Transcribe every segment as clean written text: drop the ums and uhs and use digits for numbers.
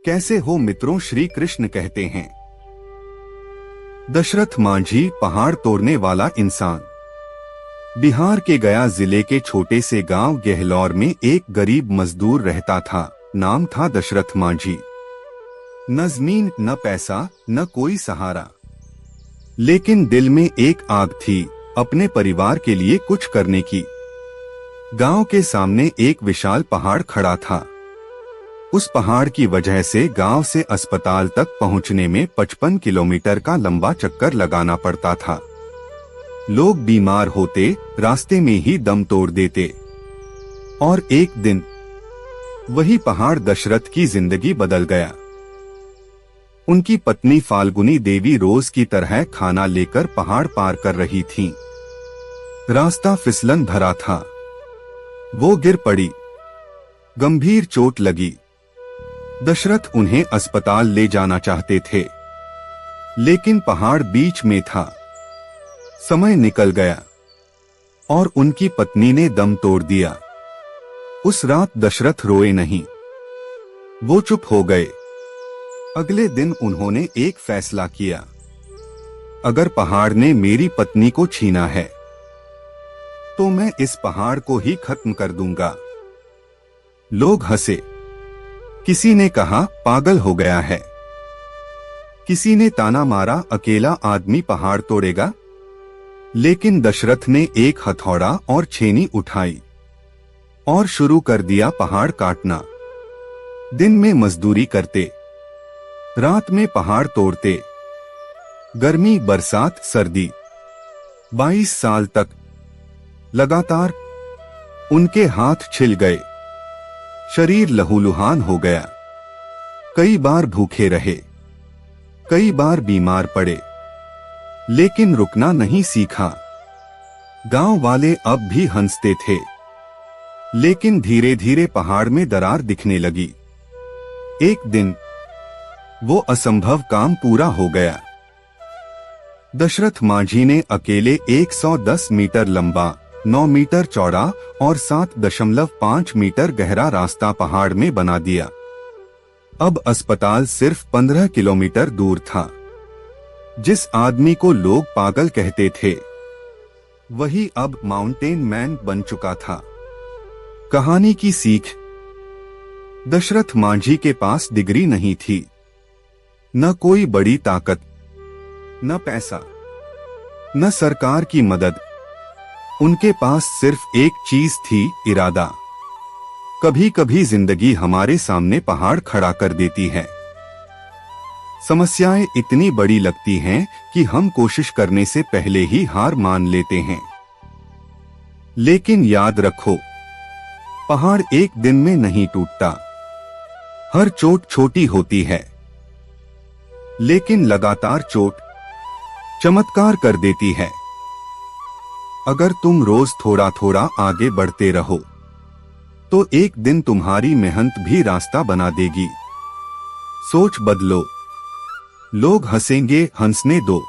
कैसे हो मित्रों, श्री कृष्ण कहते हैं। दशरथ मांझी पहाड़ तोड़ने वाला इंसान। बिहार के गया जिले के छोटे से गांव गहलौर में एक गरीब मजदूर रहता था। नाम था दशरथ मांझी। न जमीन, न पैसा, न कोई सहारा, लेकिन दिल में एक आग थी अपने परिवार के लिए कुछ करने की। गांव के सामने एक विशाल पहाड़ खड़ा था। उस पहाड़ की वजह से गांव से अस्पताल तक पहुंचने में 55 किलोमीटर का लंबा चक्कर लगाना पड़ता था। लोग बीमार होते, रास्ते में ही दम तोड़ देते। और एक दिन वही पहाड़ दशरथ की जिंदगी बदल गया। उनकी पत्नी फाल्गुनी देवी रोज की तरह खाना लेकर पहाड़ पार कर रही थीं। रास्ता फिसलन भरा था। वो गिर पड़ी, गंभीर चोट लगी। दशरथ उन्हें अस्पताल ले जाना चाहते थे, लेकिन पहाड़ बीच में था। समय निकल गया और उनकी पत्नी ने दम तोड़ दिया। उस रात दशरथ रोए नहीं, वो चुप हो गए। अगले दिन उन्होंने एक फैसला किया, अगर पहाड़ ने मेरी पत्नी को छीना है तो मैं इस पहाड़ को ही खत्म कर दूंगा। लोग हंसे। किसी ने कहा पागल हो गया है। किसी ने ताना मारा, अकेला आदमी पहाड़ तोड़ेगा। लेकिन दशरथ ने एक हथौड़ा और छेनी उठाई और शुरू कर दिया पहाड़ काटना। दिन में मजदूरी करते, रात में पहाड़ तोड़ते। गर्मी, बरसात, सर्दी, 22 साल तक लगातार। उनके हाथ छिल गए, शरीर लहूलुहान हो गया। कई बार भूखे रहे, कई बार बीमार पड़े, लेकिन रुकना नहीं सीखा। गांव वाले अब भी हंसते थे, लेकिन धीरे धीरे पहाड़ में दरार दिखने लगी। एक दिन वो असंभव काम पूरा हो गया। दशरथ मांझी ने अकेले 110 मीटर लंबा, 9 मीटर चौड़ा और 7.5 मीटर गहरा रास्ता पहाड़ में बना दिया। अब अस्पताल सिर्फ 15 किलोमीटर दूर था। जिस आदमी को लोग पागल कहते थे, वही अब माउंटेन मैन बन चुका था। कहानी की सीख। दशरथ मांझी के पास डिग्री नहीं थी, न कोई बड़ी ताकत, न पैसा, न सरकार की मदद। उनके पास सिर्फ एक चीज थी, इरादा। कभी कभी जिंदगी हमारे सामने पहाड़ खड़ा कर देती है। समस्याएं इतनी बड़ी लगती हैं कि हम कोशिश करने से पहले ही हार मान लेते हैं। लेकिन याद रखो, पहाड़ एक दिन में नहीं टूटता। हर चोट छोटी होती है, लेकिन लगातार चोट चमत्कार कर देती है। अगर तुम रोज थोड़ा थोड़ा आगे बढ़ते रहो, तो एक दिन तुम्हारी मेहनत भी रास्ता बना देगी। सोच बदलो। लोग हंसेंगे, हंसने दो।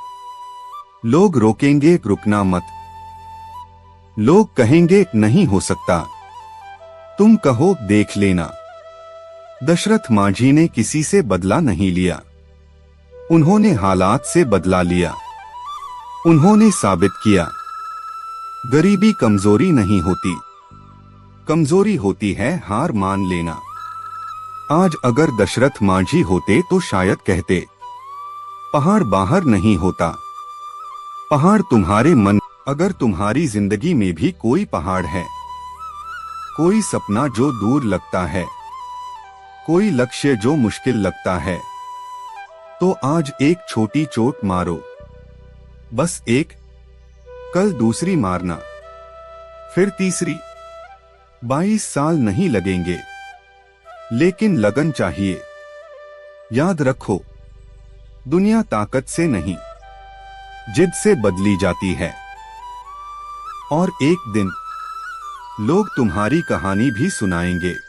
लोग रोकेंगे, रुकना मत। लोग कहेंगे नहीं हो सकता, तुम कहो देख लेना। दशरथ मांझी ने किसी से बदला नहीं लिया, उन्होंने हालात से बदला लिया। उन्होंने साबित किया, गरीबी कमजोरी नहीं होती, कमजोरी होती है हार मान लेना। आज अगर दशरथ मांझी होते तो शायद कहते, पहाड़ बाहर नहीं होता, पहाड़ तुम्हारे मन। अगर तुम्हारी जिंदगी में भी कोई पहाड़ है, कोई सपना जो दूर लगता है, कोई लक्ष्य जो मुश्किल लगता है, तो आज एक छोटी चोट मारो। बस एक, कल दूसरी मारना, फिर तीसरी। 22 साल नहीं लगेंगे, लेकिन लगन चाहिए। याद रखो, दुनिया ताकत से नहीं, जिद से बदली जाती है। और एक दिन लोग तुम्हारी कहानी भी सुनाएंगे।